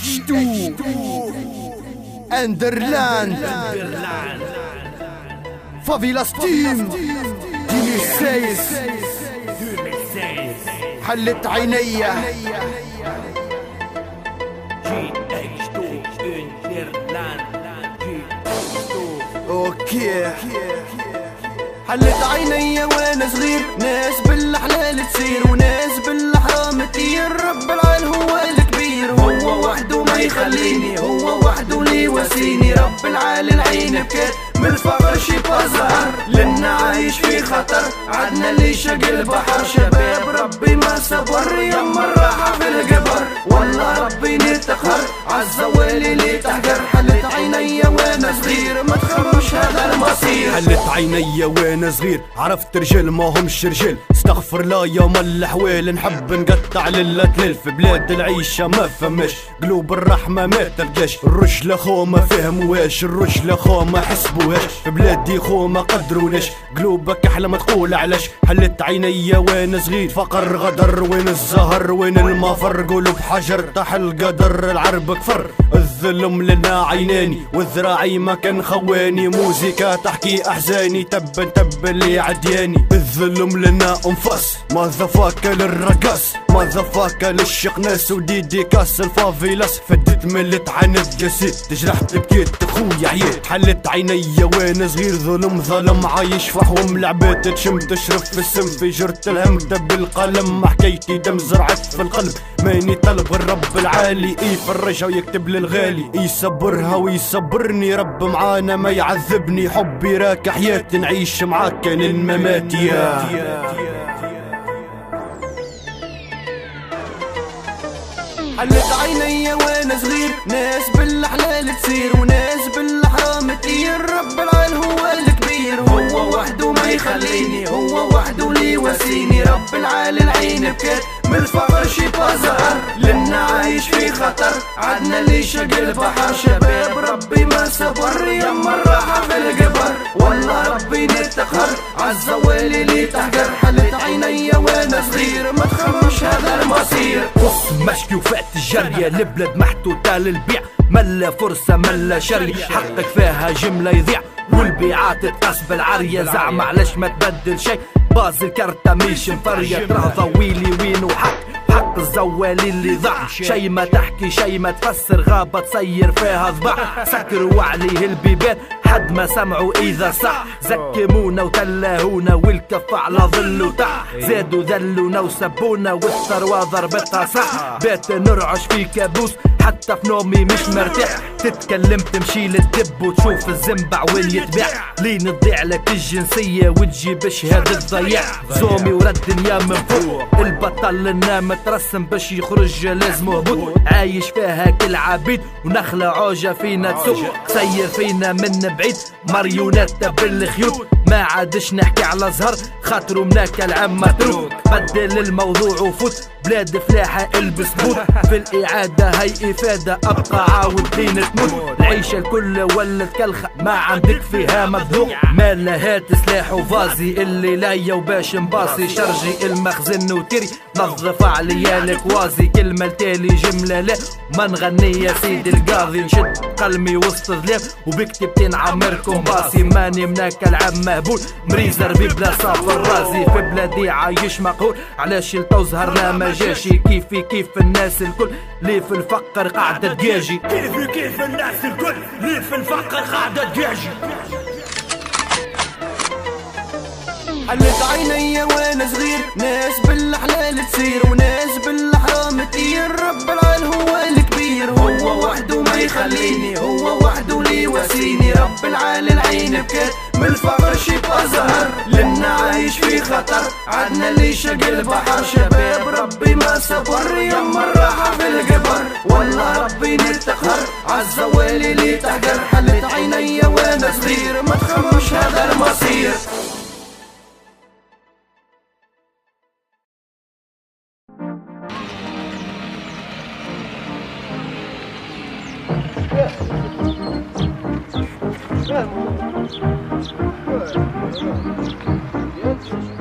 GH2 اندرلاند فافيلاس تيم 2016 حلت عينيا GH2 اندرلاند اوكي حلت عينيا وانا صغير، ناس بالحلال تسير وناس بالحرام تطير. رب العال هو الكبير، هو وحده ما يخليني، هو وحده اللي يواسيني. رب العال العين بكات من الفقر شي بازار، لنا عايش في خطر عدنا اللي شق البحر. شباب ربي ما صبر يما الراحة في القبر، والله ربي نتقهر عالزوالي اللي تحقر. حلت عينيا وانا صغير ما تخمش هذا المصير. حلت عينيا وانا صغير عرفت رجال ما همش رجال، استغفر لا يا مال الاحوال. نحب نقطع للتلال في بلاد العيشة ما فماش، قلوب الرحمة ما تلقاش. الرجل خو ما فهموهاش، الرجل خو ما حسبوهاش، في بلادي خو ما قدروناش. قلوبك احلى ما تقول علاش. حلت عينيا وانا صغير فقر غدر، وين الزهر وين المفر. قلوب حجر طاح القدر العرب كفر. الظلم لنا عيناني والذراعي ما كان خواني، موزيكا تحكي احزاني تب اللي عدياني. الظلم لنا انفاس ما ذفاك للرقاص، ما ذفاك للشقناس وديدي كاس الفافيلاس. فدت ملت عند جسيد تجرحت بكيت خويا عييت. حلت عينيا وانا صغير ظلم ظلم عايش فحوم العباد تشم تشرب في السم. في جرة الهم كتب القلم حكايتي دم زرعت في القلب. ماني طلب الرب العالي يفرجها ويكتب للغالي، يصبرها ويصبرني. رب معانا ما يعذبني، حبي راك حياتي نعيش معاك كان الممات. يا حلت عينيا وانا صغير، ناس بالحلال تسير وناس بالحرام تطير. رب العال هو الكبير، هو وحده ما يخليني، هو وحده اللي يواسيني. رب العال العين بكات من الفقر شي بازار، لنا عايش في خطر عدنا اللي شق البحر. شباب ربي ما صبر يما الراحة في القبر، والله ربي نتقهر عالزوالي اللي تحقر. حلت عينيا وانا صغير ما تخمش هذا المصير. بص مشكي وفات الجرية البلاد محطوطة للبيع، ملا فرصة ملا شرية، حقك فيها جملة يضيع والبيعات تقاس بالعرية. زعم علاش ما تبدل شي باز الكرتة مش مفرية. ترى ضويلي وين وحق حق الزوالي اللي ضاع. شي ما تحكي شي ما تفسر، غابة تصير فيها ضباع. سكروا عليه البيبان حد ما سمعوا اذا صح. زكمونا وتلاهونا والكف على ظل وتع. زادوا ذلونا وسبونا والثروة ضربتها صح. بيت نرعش في كابوس حتى في نومي مش مرتاح. تتكلم تمشي للدب وتشوف الزنبع وين يتباع. لين تضيع لك الجنسية وتجيب شهادة ضياع. زومي ورد دنيا من فوق، البطل لنا مترسم باش يخرج لازم هبوط. عايش فيها كل عبيد ونخلة عوجة فينا تسوق. سير فينا من بعيد ماريونات بالخيوط. ما عادش نحكي على زهر خاطرو مناك العم متروك. بدل الموضوع وفوت بلاد فلاحة البس بوت. في الإعادة هي إفادة أبقى عاود دين تموت. العيشة الكل ولت كلخة ما عندك فيها مذوق. ما لهات سلاح وفازي اللي ليا وباش نباصي. شرجي المخزن وتري نظف عليا الكوازي. كلمة التالي جملة لا ما نغني يا سيدي القاضي. نشد قلمي وسط ظلام وبكتبتين عمركم باصي. ماني مناك العم مهبول مريزر ببلا صافر رازي. في بلادي عايش مقهور علاش التو زهرنا ما جاشي. كيفي كيف الناس الكل ليه في الفقر قاعدة تجاجي. كيفي كيف الناس الكل ليه في الفقر قاعدة تجاجي. حلت عينيا وانا صغير، ناس بالحلال تسير وناس بالحرام تطير. رب العال هو الكبير، هو وحده ما يخليني، هو وحده اللي يواسيني. رب العال العين بكات من الفقر شي بازار، لنا عايش في خطر عدنا اللي شق البحر. شباب ربي ما صبر يما الراحة في القبر، والله ربي نتقهر عالزوالي اللي تحقر. حلت عينيا وانا صغير ما تخمش هذا المصير. Yeah.